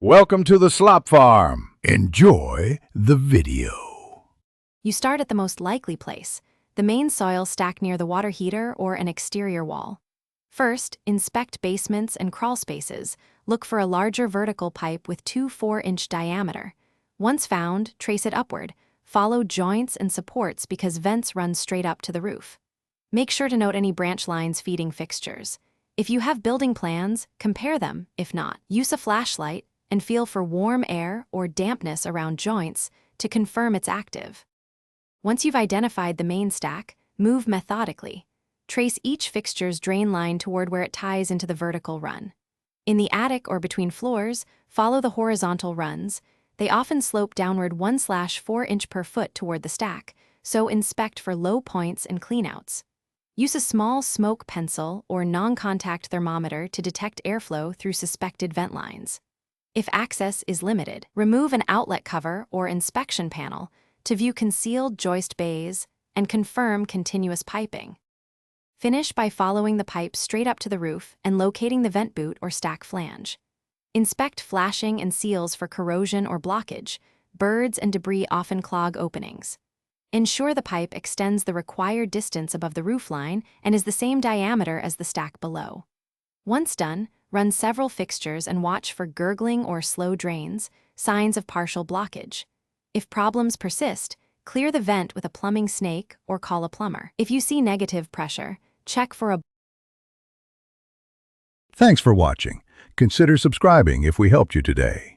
Welcome to the slop farm. Enjoy the video. You start at the most likely place, the main soil stack near the water heater or an exterior wall. First, inspect basements and crawl spaces. Look for a larger vertical pipe with 2 4-inch diameter. Once found, trace it upward. Follow joints and supports because vents run straight up to the roof. Make sure to note any branch lines feeding fixtures. If you have building plans, compare them. If not, use a flashlight and feel for warm air or dampness around joints to confirm it's active. Once you've identified the main stack, move methodically. Trace each fixture's drain line toward where it ties into the vertical run. In the attic or between floors, follow the horizontal runs. They often slope downward 1/4 inch per foot toward the stack, so inspect for low points and cleanouts. Use a small smoke pencil or non-contact thermometer to detect airflow through suspected vent lines. If access is limited, remove an outlet cover or inspection panel to view concealed joist bays and confirm continuous piping. Finish by following the pipe straight up to the roof and locating the vent boot or stack flange. Inspect flashing and seals for corrosion or blockage. Birds and debris often clog openings. Ensure the pipe extends the required distance above the roof line and is the same diameter as the stack below. Once done, run several fixtures and watch for gurgling or slow drains, signs of partial blockage. If problems persist, clear the vent with a plumbing snake or call a plumber. If you see negative pressure, check for a... Thanks for watching. Consider subscribing if we helped you today.